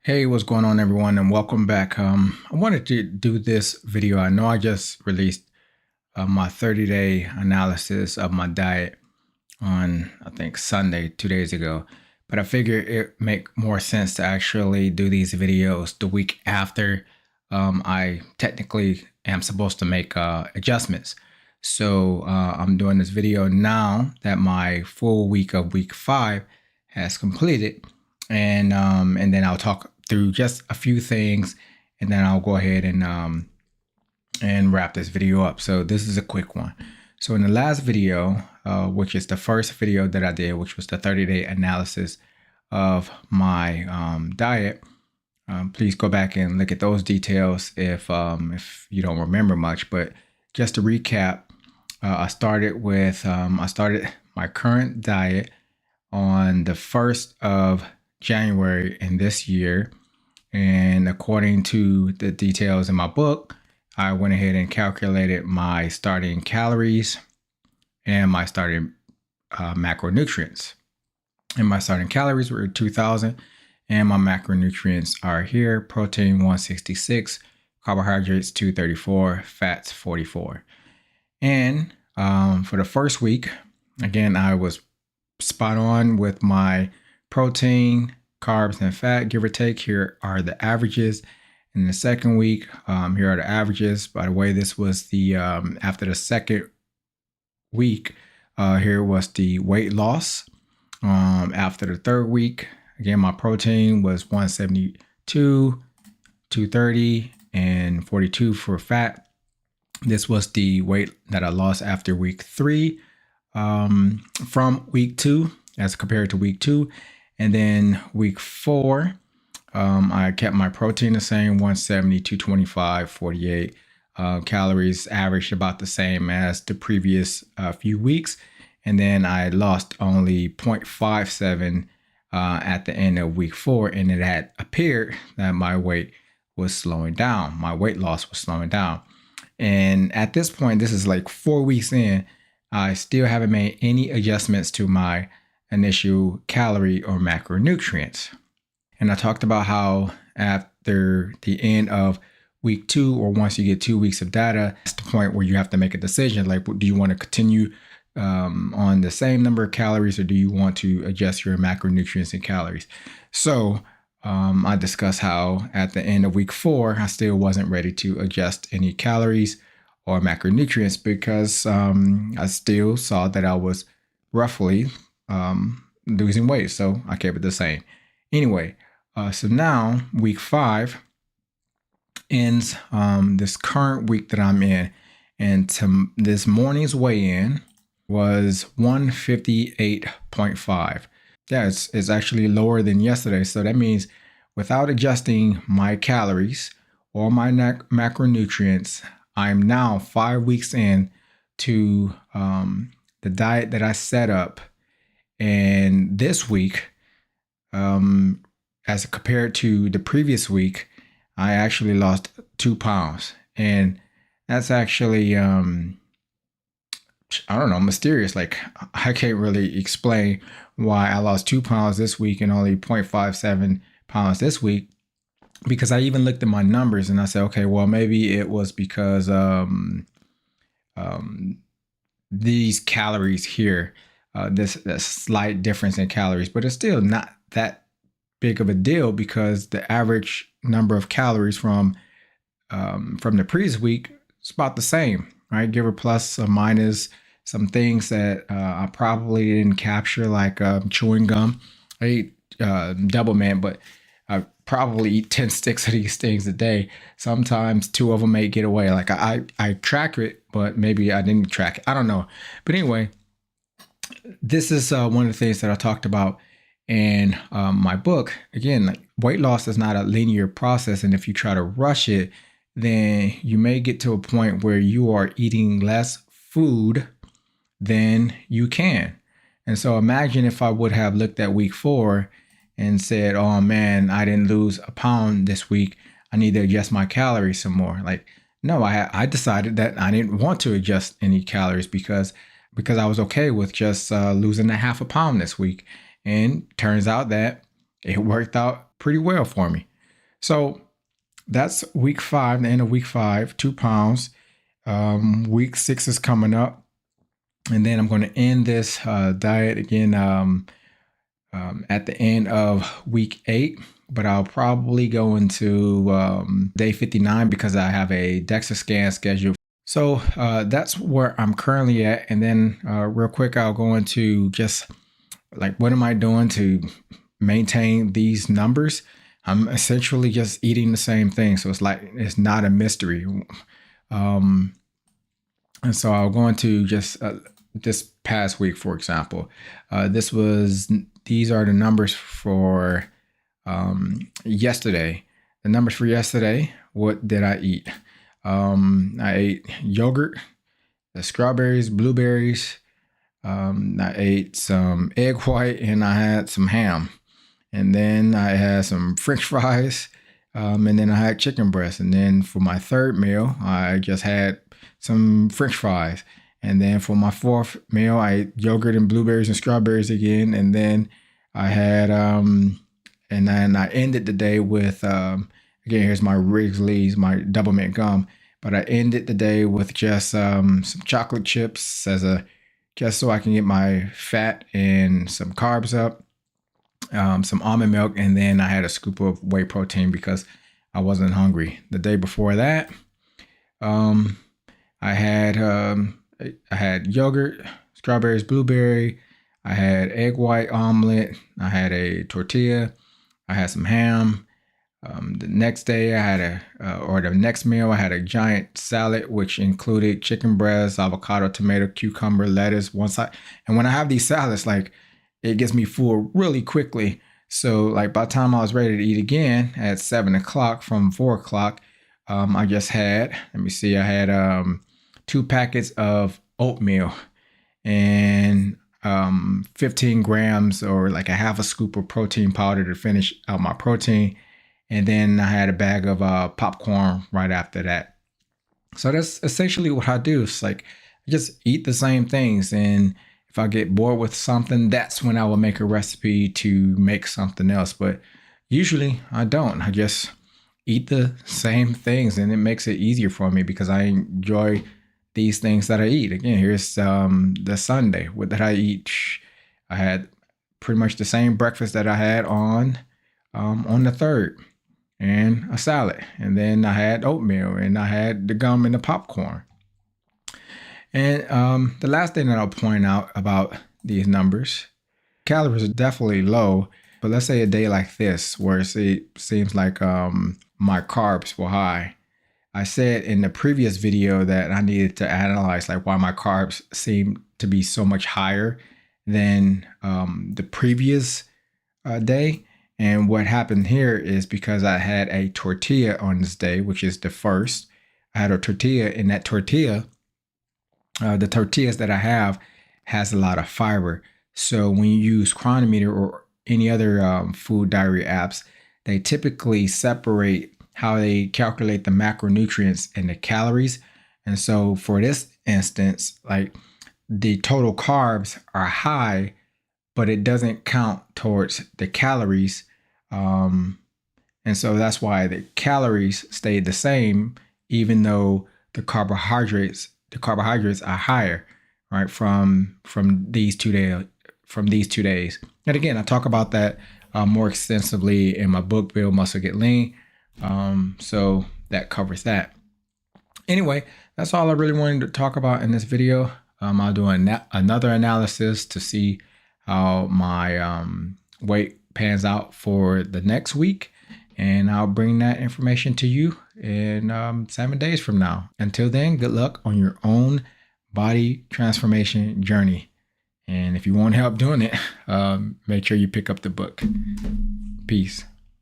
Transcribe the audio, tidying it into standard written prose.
Hey, what's going on, everyone, and welcome back. I wanted to do this video. I know I just released my 30-day analysis of my diet on, I think, Sunday, 2 days ago, but I figured it make more sense to actually do these videos the week after I technically am supposed to make adjustments. So I'm doing this video now that my full week of week 5 has completed, and then I'll talk through just a few things, and then I'll go ahead and wrap this video up. So this is a quick one. So in the last video, which is the first video that I did, which was the 30-day analysis of my diet, please go back and look at those details if you don't remember much. But just to recap, I started my current diet on the 1st of January in this year. And according to the details in my book, I went ahead and calculated my starting calories and my starting macronutrients. And my starting calories were 2,000, and my macronutrients are here: protein 166, carbohydrates 234, fats 44. And for the first week, again, I was spot on with my protein, carbs, and fat, give or take. Here are the averages. In the second week, here are the averages. By the way, this was the after the second week. Here was the weight loss. After the third week, again, my protein was 172, 230, and 42 for fat. This was the weight that I lost after week 3 from week 2 as compared to week 2. And then week 4, I kept my protein the same, 170, 225, 48 calories, averaged about the same as the previous few weeks. And then I lost only 0.57 at the end of week 4, and it had appeared that my weight was slowing down. My weight loss was slowing down. And at this point, this is like 4 weeks in, I still haven't made any adjustments to my initial calorie or macronutrients. And I talked about how after the end of week 2, or once you get 2 weeks of data, it's the point where you have to make a decision. Like, do you want to continue on the same number of calories, or do you want to adjust your macronutrients and calories? So I discussed how at the end of week 4, I still wasn't ready to adjust any calories or macronutrients because I still saw that I was roughly losing weight. So I kept it the same. Anyway, so now week 5 ends this current week that I'm in, and this morning's weigh-in was 158.5. Yeah, it's actually lower than yesterday. So that means without adjusting my calories or my macronutrients, I'm now 5 weeks in to the diet that I set up. And this week, as compared to the previous week, I actually lost 2 pounds. And that's actually, I don't know, mysterious. Like, I can't really explain why I lost 2 pounds this week and only 0.57 pounds this week, because I even looked at my numbers and I said, okay, well, maybe it was because these calories here, this slight difference in calories, but it's still not that big of a deal because the average number of calories from the previous week is about the same, right? Give or plus or minus some things that I probably didn't capture, like chewing gum. I eat double man, but I probably eat 10 sticks of these things a day. Sometimes 2 of them may get away. Like I track it, but maybe I didn't track it. I don't know. But anyway, this is one of the things that I talked about in my book. Again, like, weight loss is not a linear process. And if you try to rush it, then you may get to a point where you are eating less food than you can. And so imagine if I would have looked at week 4 and said, oh man, I didn't lose a pound this week, I need to adjust my calories some more. Like, no, I decided that I didn't want to adjust any calories because I was okay with just losing a half a pound this week. And turns out that it worked out pretty well for me. So that's week 5, the end of week 5, 2 pounds. Week 6 is coming up. And then I'm going to end this diet again at the end of week 8. But I'll probably go into day 59 because I have a DEXA scan scheduled. So that's where I'm currently at. And then real quick, I'll go into just like, what am I doing to maintain these numbers? I'm essentially just eating the same thing. So it's like, it's not a mystery. And so I'll go into just this past week, for example. These are the numbers for yesterday. The numbers for yesterday, what did I eat? I ate yogurt, the strawberries, blueberries. I ate some egg white and I had some ham. And then I had some French fries. And then I had chicken breast. And then for my third meal, I just had some French fries. And then for my fourth meal, I ate yogurt and blueberries and strawberries again. And then I had, and then I ended the day with, again, here's my Wrigley's, my double mint gum. But I ended the day with just some chocolate chips just so I can get my fat and some carbs up. Some almond milk, and then I had a scoop of whey protein because I wasn't hungry. The day before that, I had yogurt, strawberries, blueberry. I had egg white omelet. I had a tortilla. I had some ham. The next day, the next meal, I had a giant salad, which included chicken breast, avocado, tomato, cucumber, lettuce, one side. And when I have these salads, like, it gets me full really quickly. So like by the time I was ready to eat again at 7 o'clock from 4 o'clock, I just had, let me see, I had 2 packets of oatmeal and 15 grams or like a half a scoop of protein powder to finish out my protein. And then I had a bag of popcorn right after that. So that's essentially what I do. It's like, I just eat the same things, and if I get bored with something, that's when I will make a recipe to make something else. But usually I don't. I just eat the same things, and it makes it easier for me because I enjoy these things that I eat. Again, here's the Sunday. What did I eat? I had pretty much the same breakfast that I had on the 3rd, and a salad. And then I had oatmeal, and I had the gum and the popcorn. And the last thing that I'll point out about these numbers, calories are definitely low, but let's say a day like this where it seems like my carbs were high. I said in the previous video that I needed to analyze like why my carbs seem to be so much higher than the previous day. And what happened here is because I had a tortilla on this day, which is the 1st. I had a tortilla, and that tortilla, the tortillas that I have has a lot of fiber. So when you use Chronometer or any other food diary apps, they typically separate how they calculate the macronutrients and the calories. And so for this instance, like the total carbs are high, but it doesn't count towards the calories. And so that's why the calories stayed the same, even though the carbohydrates are higher, right? From these 2 days. And again, I talk about that more extensively in my book, Build Muscle, Get Lean. So that covers that. Anyway, that's all I really wanted to talk about in this video. I'll do another analysis to see how my weight pans out for the next week. And I'll bring that information to you in 7 days from now. Until then, good luck on your own body transformation journey. And if you want help doing it, make sure you pick up the book. Peace.